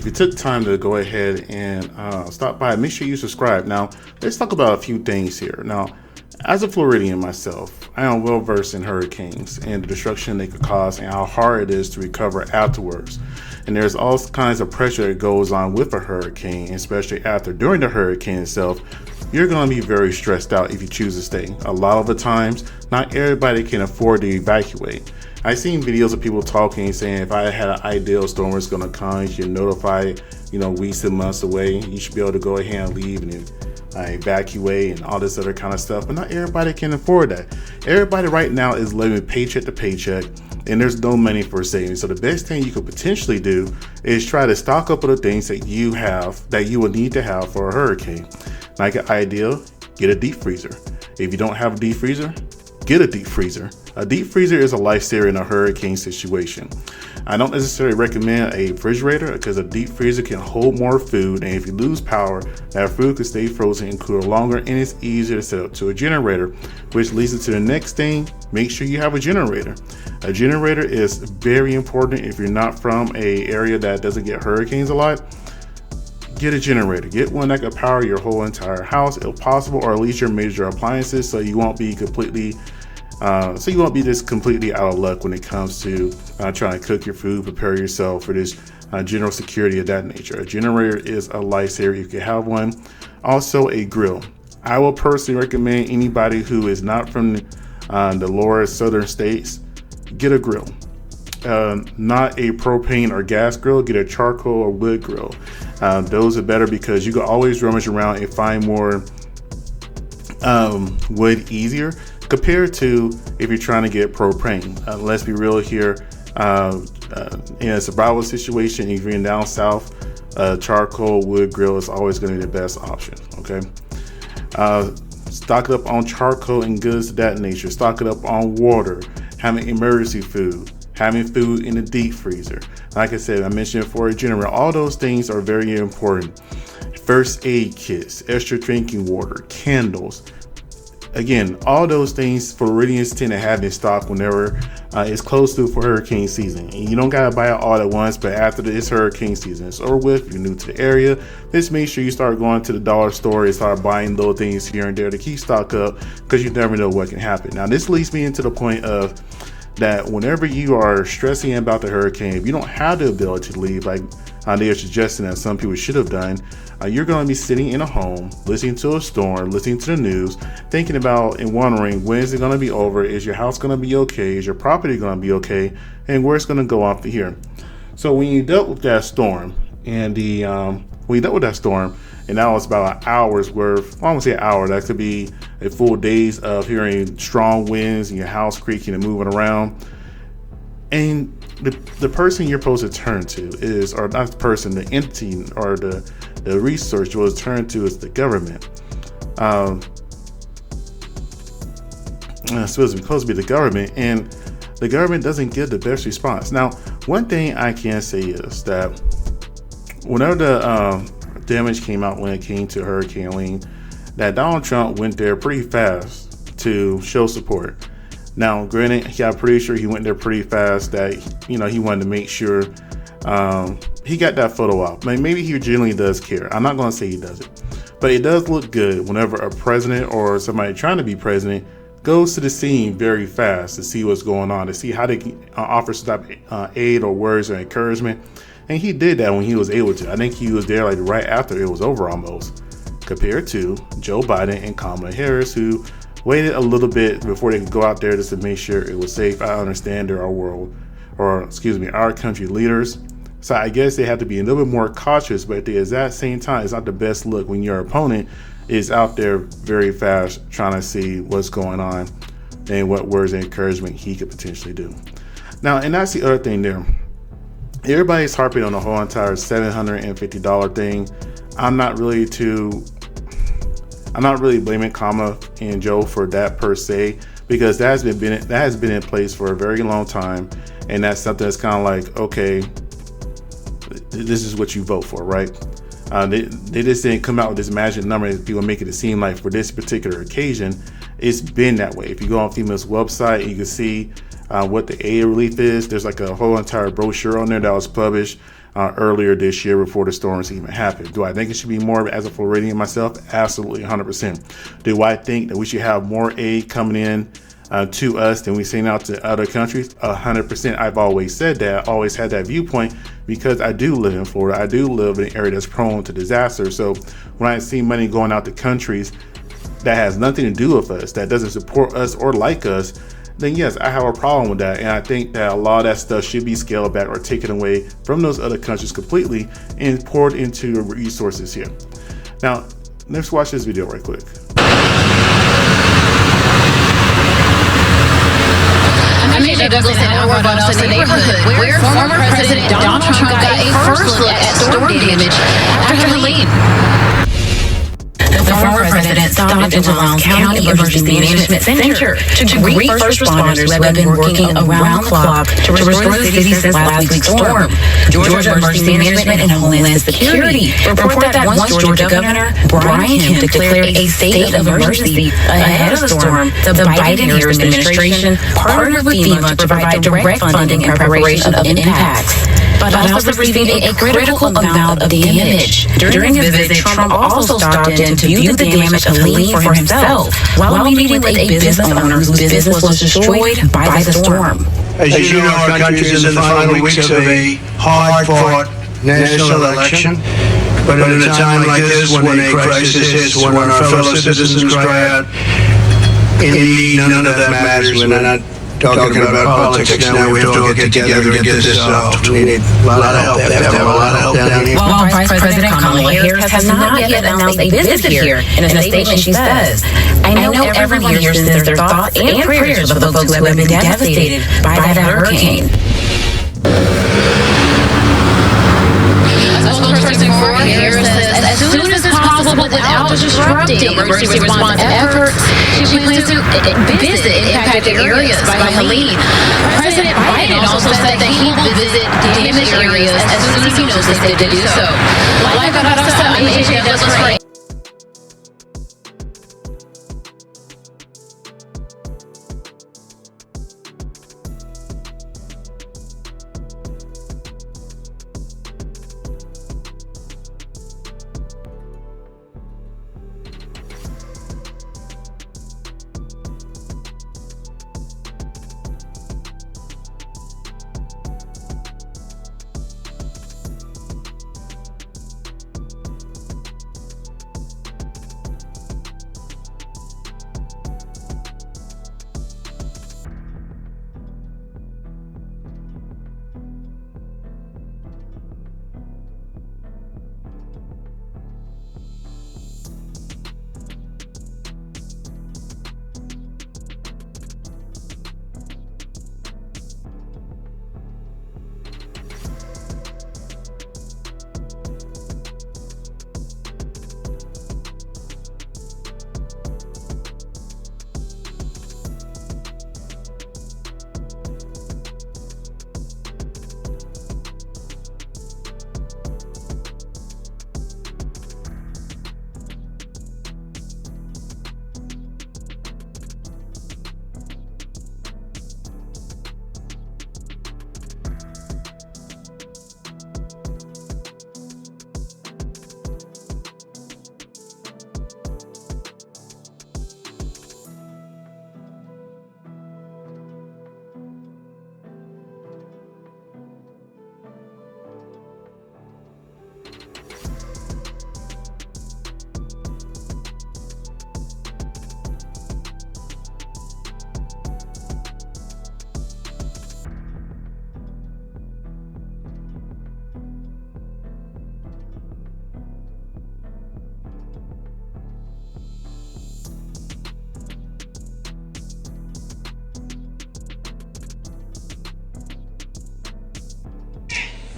If you took time to go ahead and stop by, make sure you subscribe. Now, let's talk about a few things here. Now, as a Floridian myself, I am well versed in hurricanes and the destruction they could cause and how hard it is to recover afterwards. And there's all kinds of pressure that goes on with a hurricane, especially during the hurricane itself. You're going to be very stressed out if you choose to stay. A lot of the times, not everybody can afford to evacuate. I've seen videos of people talking, saying if I had an ideal storm was going to come, you should notify, weeks and months away. You should be able to go ahead and leave and evacuate and all this other kind of stuff. But not everybody can afford that. Everybody right now is living paycheck to paycheck, and there's no money for savings. So the best thing you could potentially do is try to stock up on the things that you will need to have for a hurricane. Like an ideal, get a deep freezer. If you don't have a deep freezer, get a deep freezer. A deep freezer is a lifesaver in a hurricane situation. I don't necessarily recommend a refrigerator because a deep freezer can hold more food, and if you lose power, that food can stay frozen and cool longer, and it's easier to set up to a generator, which leads us to the next thing. Make sure you have a generator. A generator is very important if you're not from an area that doesn't get hurricanes a lot. Get a generator. Get one that can power your whole entire house if possible, or at least your major appliances, so you won't be just completely out of luck when it comes to trying to cook your food, prepare yourself for this general security of that nature. A generator is a lifesaver if you have one. Also, a grill. I will personally recommend anybody who is not from the lower southern states, get a grill. Not a propane or gas grill, get a charcoal or wood grill. Those are better because you can always rummage around and find more wood easier compared to if you're trying to get propane. Let's be real here. In a survival situation, if you're down south, charcoal wood grill is always going to be the best option. Okay. Stock it up on charcoal and goods of that nature. Stock it up on water, having emergency food, having food in the deep freezer. Like I said, I mentioned for a generator, all those things are very important. First aid kits, extra drinking water, candles. Again, all those things Floridians tend to have in stock whenever it's close to for hurricane season. And you don't gotta buy it all at once, but after this hurricane season is over with, if you're new to the area, just make sure you start going to the dollar store and start buying little things here and there to keep stock up, because you never know what can happen. Now, this leads me into the point of that whenever you are stressing about the hurricane, if you don't have the ability to leave, like they are suggesting that some people should have done, you're going to be sitting in a home, listening to a storm, listening to the news, thinking about and wondering, when is it going to be over? Is your house going to be okay? Is your property going to be okay? And where's going to go off to here? So when you dealt with that storm, and that was about an hour's worth, I won't say an hour, that could be a full days of hearing strong winds and your house creaking and moving around. And the person you're supposed to turn to is, or not the person, the entity or the resource you're supposed to turn to is the government. It's supposed to be the government, and the government doesn't give the best response. Now, one thing I can say is that whenever the damage came out when it came to Hurricane Helene, that Donald Trump went there pretty fast to show support. Now, granted, I'm pretty sure he went there pretty fast that, he wanted to make sure he got that photo out. Maybe he genuinely does care. I'm not going to say he doesn't. But it does look good whenever a president or somebody trying to be president goes to the scene very fast to see what's going on, to see how they can offer some type of aid or words or encouragement. And he did that when he was able to. I think he was there right after it was over almost, compared to Joe Biden and Kamala Harris, who waited a little bit before they could go out there just to make sure it was safe. I understand there are our country leaders. So I guess they have to be a little bit more cautious, but at the exact same time, it's not the best look when your opponent is out there very fast trying to see what's going on and what words of encouragement he could potentially do. Now, and that's the other thing there. Everybody's harping on the whole entire $750 thing. I'm not really blaming Kamala and Joe for that per se, because that has been in place for a very long time, and that's something that's kind of like, okay, this is what you vote for, right? They just didn't come out with this magic number and people make it seem like for this particular occasion, it's been that way. If you go on FEMA's website, you can see what the aid relief is. There's like a whole entire brochure on there that was published earlier this year before the storms even happened. Do I think it should be more as a Floridian myself? Absolutely, 100%. Do I think that we should have more aid coming in to us than we send out to other countries? 100%. I've always said that. I always had that viewpoint because I do live in Florida. I do live in an area that's prone to disaster. So when I see money going out to countries that has nothing to do with us, that doesn't support us or like us, then yes, I have a problem with that. And I think that a lot of that stuff should be scaled back or taken away from those other countries completely and poured into resources here. Now, let's watch this video right quick. I'm AJ Douglas in our Boston neighborhood, where former President Donald Trump got a first look at storm damage after Helene. The former president stopped into Lowndes County Emergency Management Center to greet first responders who have been working around the clock to restore the city since last week's storm. Georgia Emergency Management and Homeland Security report that once Georgia Governor Brian Kemp declared a state of emergency ahead of the storm, the Biden-Harris administration partnered with FEMA to provide direct funding and preparation of impacts, but also receiving a critical amount of damage. During his visit, Trump also stopped in to view the damage of Helene for himself while meeting with a business owner whose business was destroyed by the storm. As you know, our country is in the final weeks of a hard-fought national election. But at a time like this, when a crisis hits, when our fellow citizens cry out, indeed, none of that matters. We're not talking about politics now. We have to all get together and get this solved. We need a lot of help. They have to have a lot of help down here. While Vice President Kamala Harris has not yet announced a visit here, in a statement she says, I know everyone here sends their thoughts and prayers for the folks who have been devastated by that hurricane. A spokesperson for Harris says as soon as possible, without disrupting emergency response efforts, she plans to visit impacted areas by Helene. President Biden also said that he will visit damaged areas as soon as he knows the state to do so. Live out of I'm AJ Douglas.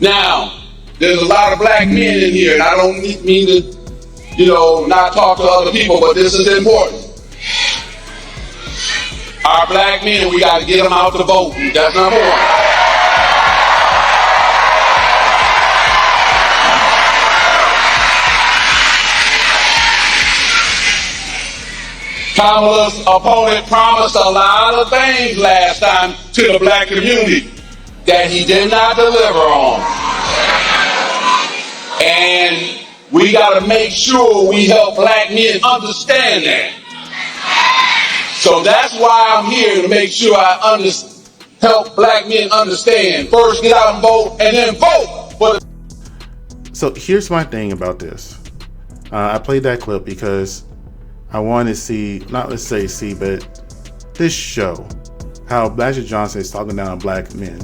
Now, there's a lot of black men in here, and I don't mean to, not talk to other people, but this is important. Our black men, we got to get them out to vote. That's number one. Kamala's opponent promised a lot of things last time to the black community that he did not deliver on. And we got to make sure we help black men understand that. So that's why I'm here, to make sure I help black men understand. First, get out and vote, and then vote for the. So here's my thing about this. I played that clip because I want to see, not let's say see, but this show how Magic Johnson is talking down on black men.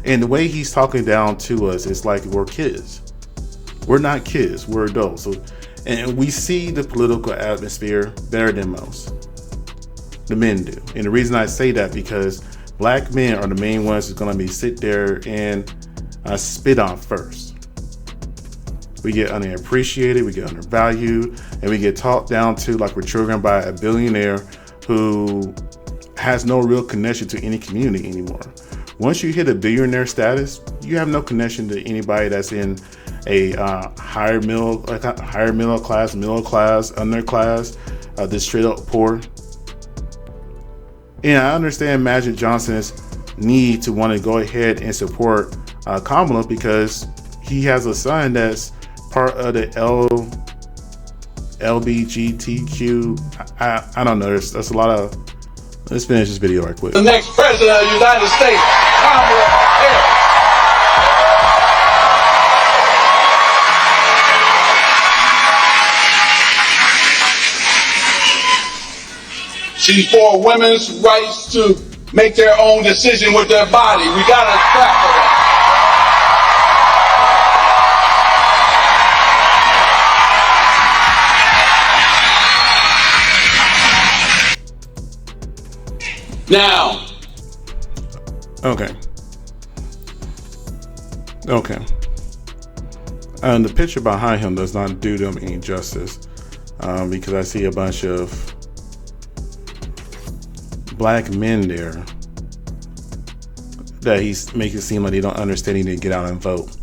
And the way he's talking down to us is like we're kids. We're not kids, we're adults. So, and we see the political atmosphere better than most. The men do. And the reason I say that, because black men are the main ones who's going to be sit there and spit on first. We get underappreciated, we get undervalued, and we get talked down to like we're children by a billionaire who has no real connection to any community anymore. Once you hit a billionaire status, you have no connection to anybody that's in a higher middle class, underclass, this straight up poor. And I understand Magic Johnson's need to want to go ahead and support Kamala, because he has a son that's part of the LBGTQ. I don't know. That's a lot of. Let's finish this video right quick. The next president of the United States, Kamala Harris. She's for women's rights to make their own decision with their body. We gotta clap for that. Now. Okay. The picture behind him does not do them any justice, because I see a bunch of black men there that he's making it seem like they don't understand he need to get out and vote.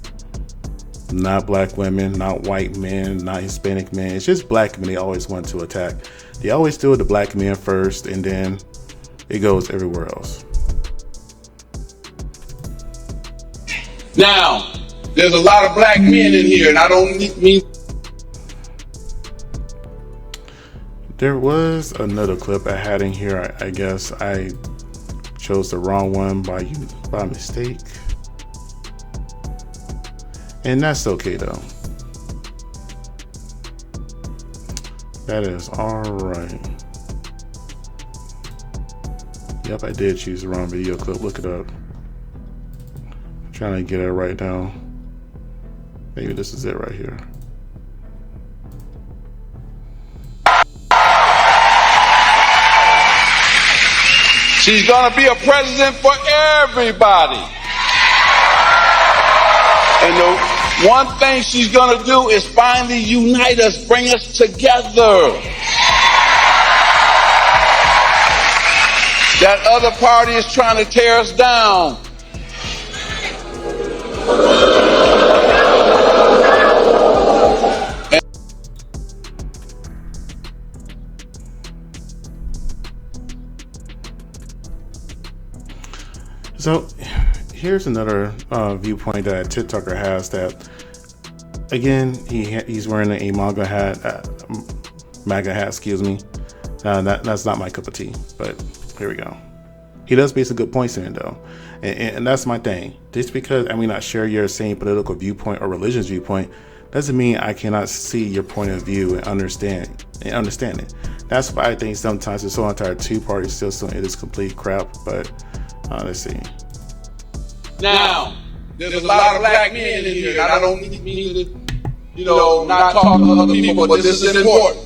Not black women, not white men, not Hispanic men. It's just black men they always want to attack. They always do it to black men first, and then it goes everywhere else. Now, there's a lot of black men in here, and I don't mean. There was another clip I had in here. I guess I chose the wrong one by mistake. And that's okay though. That is alright. Yep, I did choose the wrong video clip. Look it up. I'm trying to get it right now. Maybe this is it right here. She's gonna be a president for everybody. And the one thing she's gonna do is finally unite us, bring us together. That other party is trying to tear us down. So here's another viewpoint that TikToker has, that again he's wearing a MAGA hat, excuse me. That's not my cup of tea, but here we go. He does make some good points in it though, and that's my thing. Just because I may not share your same political viewpoint or religious viewpoint doesn't mean I cannot see your point of view and understand it. That's why I think sometimes this whole entire two-party system is complete crap. But let's see. Now, there's a lot of black men in here, and I don't mean to, not talk to other people, but this is important.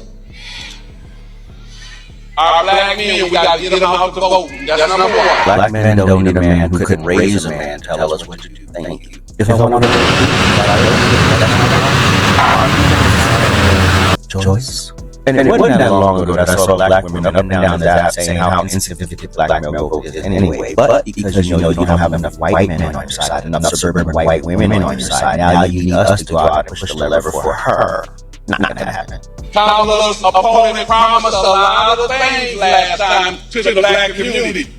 Our black men, we got to get them out to vote. That's number one. Black men don't need a man who couldn't raise a man to tell us what to do. Thank you. If I want to choice. And it wasn't that long ago that I saw black women up and down the app saying how insignificant black male vote is anyway. But because you don't have enough white men on your side, enough suburban white women on your side, now you need us to go out and push the lever for her. Not gonna happen. Kamala's opponent promised a lot of things last time to the black community.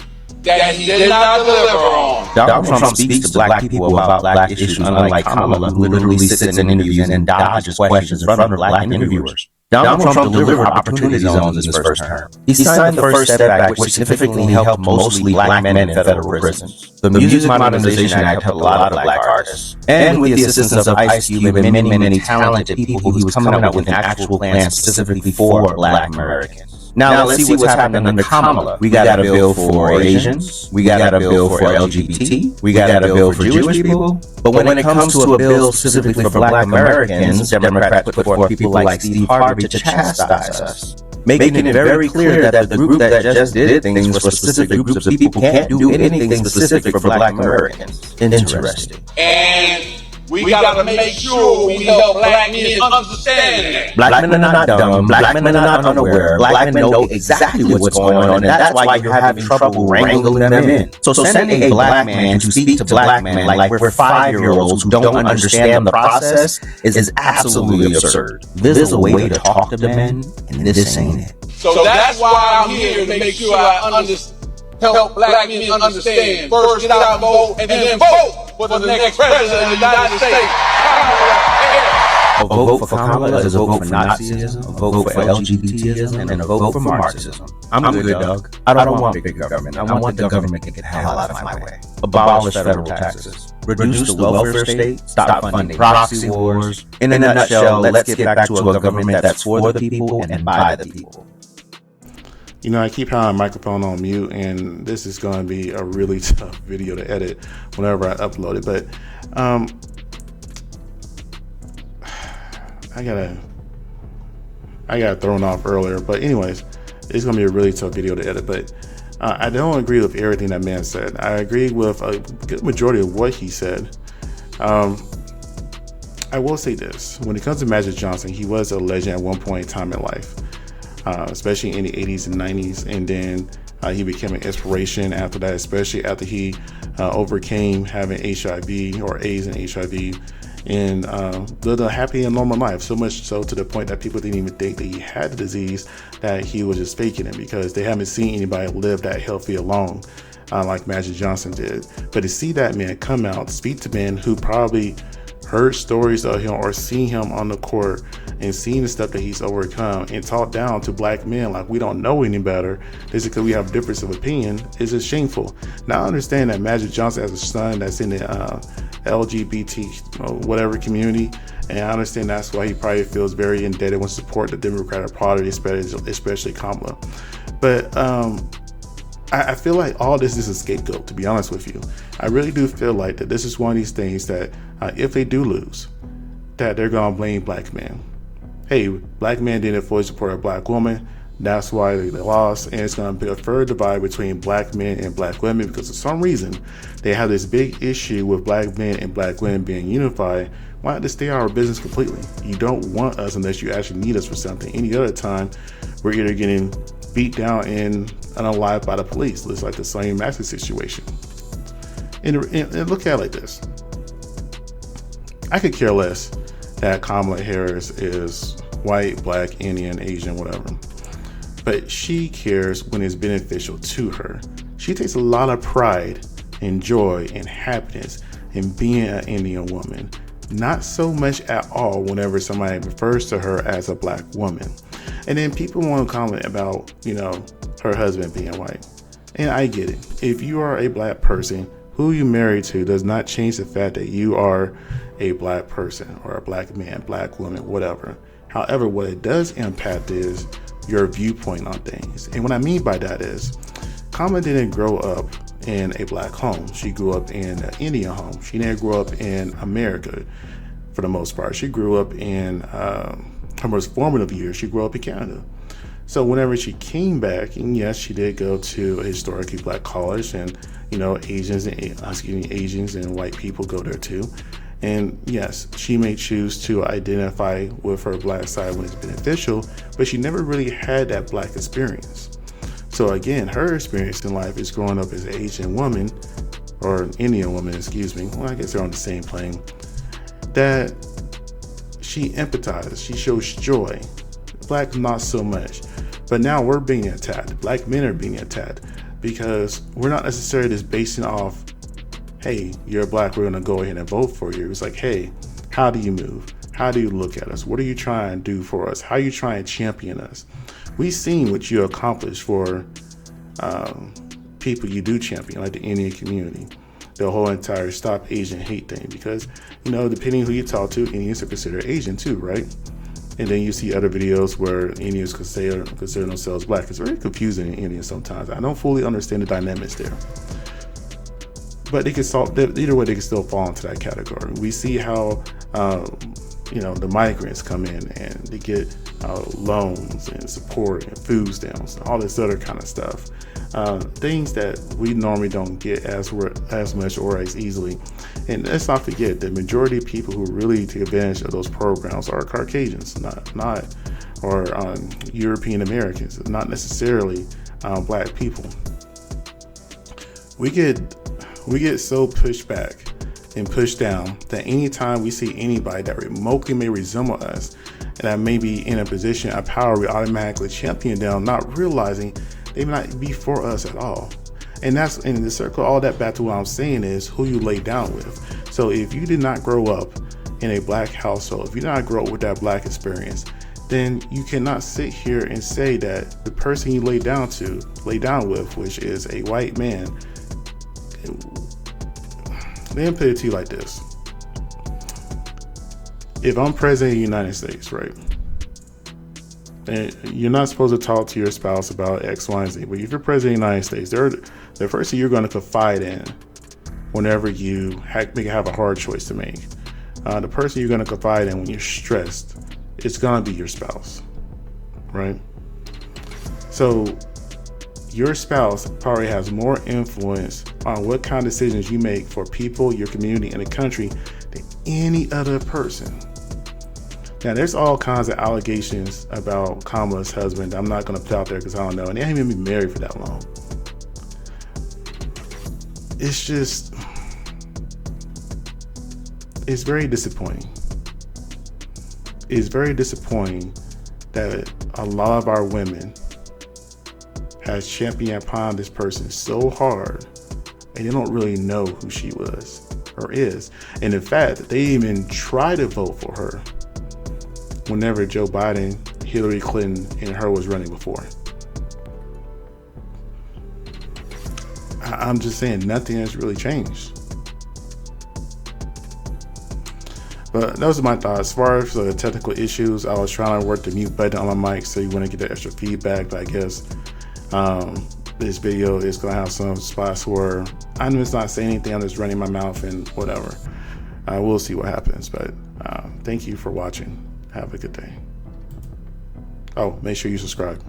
that he did not deliver on. Donald Trump speaks to black people about black issues, unlike Kamala, who literally sits in interviews and dodges questions in front of black interviewers. Donald Trump delivered opportunity zones in his first term. He signed the first step back, which significantly helped mostly black men in federal prisons. The Music Modernization Act helped a lot of black artists. And with the assistance of Ice Cube and many talented people, he was coming up with an actual plan specifically for black Americans. Now let's see what's happening under Kamala. We got a bill for Asians. We got a bill for LGBT. We got a bill for Jewish people. But when it comes to a bill specifically for black Americans, Democrats put forth people like Steve Harvey to chastise us, making it very clear that the group that just did things for specific groups of people can't do anything specific for black Americans. Interesting. And we got to make sure we help black men understand that. Black men are not dumb. Black men are not unaware. Black men know exactly what's going on, and that's why you're having trouble wrangling them in. So sending a black man to speak to black men like we're 5-year-olds who don't understand the process is absolutely absurd. There's a way to talk to men, and this ain't it. So that's why I'm here, to make sure I help black men understand. First, get out and vote, and then vote for the next president of the United States, Kamala Harris. A vote for Kamala is a vote for Nazism, a vote for LGBTism, and a vote for Marxism. I'm good, Doug. I don't want big government. I want the government to get the hell out of my way. Abolish federal taxes. Reduce the welfare state. Stop funding proxy wars. In a nutshell, let's get back to a government that's for the people and by the people. You know, I keep having my microphone on mute, and this is going to be a really tough video to edit whenever I upload it. But I got thrown off earlier. But anyways, it's going to be a really tough video to edit. But I don't agree with everything that man said. I agree with a good majority of what he said. I will say this: when it comes to Magic Johnson, he was a legend at one point in time in life. Especially in the 80s and 90s, and then he became an inspiration after that, especially after he overcame having HIV or AIDS and HIV, and lived a happy and normal life, so much so to the point that people didn't even think that he had the disease, that he was just faking it, because they haven't seen anybody live that healthy alone like Magic Johnson did. But to see that man come out, speak to men who probably heard stories of him or seen him on the court and seen the stuff that he's overcome, and talk down to black men like we don't know any better, this is because we have a difference of opinion, is just shameful. Now I understand that Magic Johnson has a son that's in the LGBT whatever community, and I understand that's why he probably feels very indebted when support the Democratic Party, especially Kamala. But I feel like all this is a scapegoat, to be honest with you. I really do feel like that this is one of these things that if they do lose, that they're going to blame black men. Hey, black men didn't fully support a black woman, that's why they lost, and it's going to be a further divide between black men and black women, because for some reason they have this big issue with black men and black women being unified. Why not just stay out of our business completely? You don't want us unless you actually need us for something. Any other time, we're either getting beat down and unalived by the police. It's like the same Maxi situation. And look at it like this. I could care less that Kamala Harris is white, black, Indian, Asian, whatever. But she cares when it's beneficial to her. She takes a lot of pride and joy and happiness in being an Indian woman. Not so much at all whenever somebody refers to her as a black woman. And then people want to comment about, her husband being white. And I get it. If you are a black person, who you married to does not change the fact that you are a black person or a black man, black woman, whatever. However, what it does impact is your viewpoint on things. And what I mean by that is, Kamala didn't grow up in a black home. She grew up in an Indian home. She didn't grow up in America for the most part. She grew up in her most formative years. She grew up in Canada. So whenever she came back, and yes, she did go to a historically black college, and Asians and white people go there too. And yes, she may choose to identify with her black side when it's beneficial, but she never really had that black experience. So again, her experience in life is growing up as an Asian woman, or an Indian woman, excuse me. Well, I guess they're on the same plane. That she empathizes, she shows joy. Black, not so much. But now we're being attacked. Black men are being attacked. because we're not necessarily just basing off, hey, you're black, we're going to go ahead and vote for you. It's like, hey, how do you move? How do you look at us? What are you trying to do for us? How are you trying to champion us? We've seen what you accomplished for people you do champion, like the Indian community, the whole entire Stop Asian Hate thing, because, you know, depending who you talk to, Indians are considered Asian too, right? And then you see other videos where Indians consider themselves black. It's very confusing in India sometimes. I don't fully understand the dynamics there. But they can solve, either way, they can still fall into that category. We see how, the migrants come in and they get loans and support and food stamps, all this other kind of stuff. Things that we normally don't get as much or as easily. And let's not forget, the majority of people who really take advantage of those programs are Caucasians, or European Americans, not necessarily black people. We get so pushed back and pushed down that anytime we see anybody that remotely may resemble us and that may be in a position of power, we automatically champion them, not realizing they may not be for us at all. And that's in the circle, all that back to what I'm saying is who you lay down with. So if you did not grow up in a black household, if you did not grow up with that black experience, then you cannot sit here and say that the person you lay down with, which is a white man. Let me put it to you like this. If I'm president of the United States, right, and you're not supposed to talk to your spouse about X, Y, and Z, but if you're president of the United States, they're the person you're going to confide in whenever you have a hard choice to make. The person you're going to confide in when you're stressed, it's going to be your spouse, right? So your spouse probably has more influence on what kind of decisions you make for people, your community, and the country than any other person. Now, there's all kinds of allegations about Kamala's husband. I'm not going to put out there because I don't know. And they haven't even been married for that long. It's very disappointing. It's very disappointing that a lot of our women has championed upon this person so hard and they don't really know who she was or is. And in fact, they even try to vote for her whenever Joe Biden, Hillary Clinton, and her was running before. I'm just saying nothing has really changed. But those are my thoughts. As far as the technical issues, I was trying to work the mute button on my mic so you wouldn't get the extra feedback, but I guess this video is going to have some spots where I'm just not saying anything, I'm just running my mouth and whatever. We'll see what happens, but thank you for watching. Have a good day. Oh, make sure you subscribe.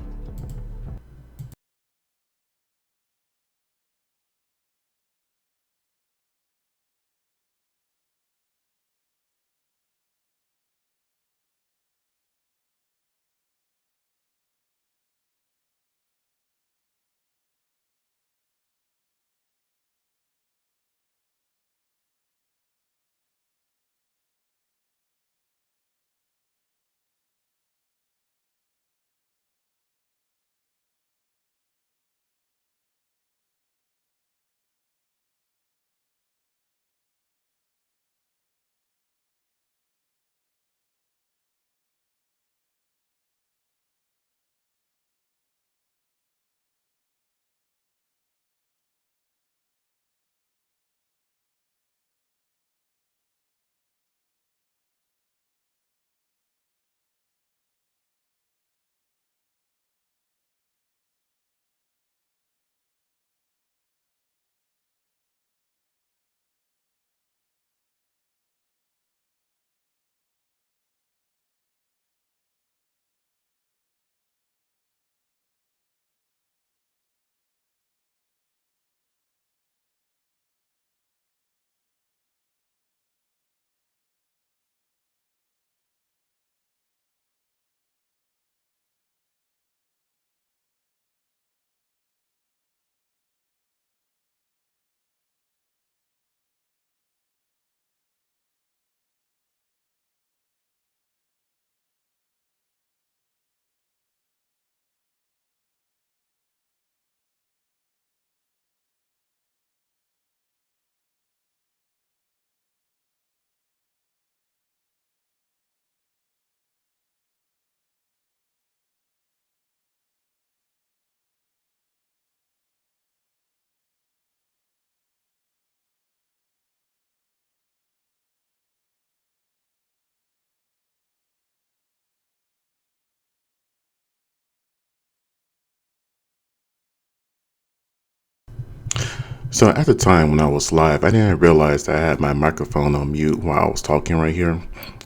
So at the time when I was live, I didn't realize that I had my microphone on mute while I was talking right here.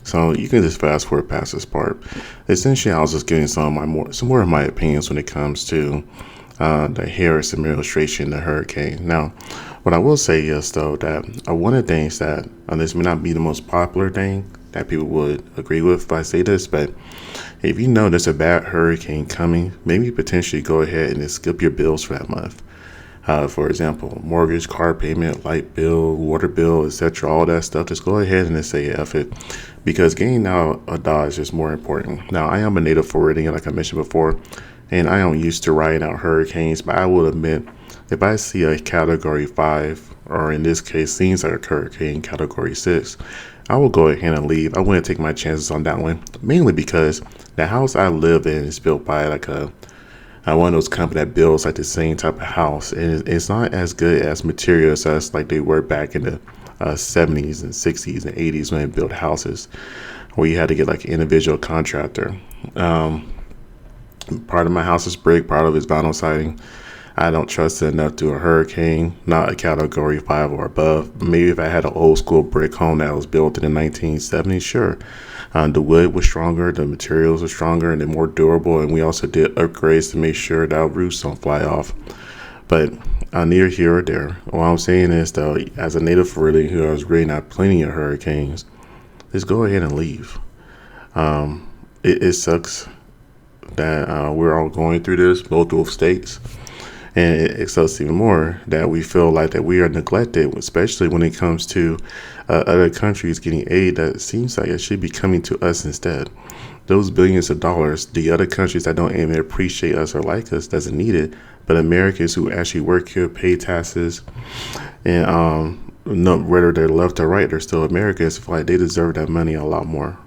So you can just fast forward past this part. Essentially, I was just giving some more of my opinions when it comes to the Harris administration, the hurricane. Now, what I will say is though that one of the things that this may not be the most popular thing that people would agree with if I say this, but if you know there's a bad hurricane coming, maybe potentially go ahead and just skip your bills for that month. For example, mortgage, car payment, light bill, water bill, etc., all that stuff. Just go ahead and just say F it, because getting out of Dodge is more important. Now, I am a native Floridian, like I mentioned before, and I am used to riding out hurricanes, but I will admit, if I see a Category 5, or in this case, seems like a hurricane Category 6, I will go ahead and leave. I wouldn't take my chances on that one, mainly because the house I live in is built by like one of those companies that builds like the same type of house, and it's not as good as materials as like they were back in the 70s and 60s and 80s when they built houses, where you had to get like an individual contractor. Part of my house is brick, part of it is vinyl siding. I don't trust it enough to a hurricane, not a Category 5 or above. Maybe if I had an old school brick home that was built in the 1970s, sure. The wood was stronger, the materials were stronger, and they're more durable. And we also did upgrades to make sure that our roofs don't fly off. But neither here or there. What I'm saying is, though, as a native Floridian who has really not plenty of hurricanes, just go ahead and leave. It sucks that we're all going through this, both states. And it sucks even more that we feel like that we are neglected, especially when it comes to other countries getting aid that seems like it should be coming to us instead. Those billions of dollars, the other countries that don't even appreciate us or like us doesn't need it, but Americans who actually work here, pay taxes, and whether they're left or right, they're still Americans. Like they deserve that money a lot more.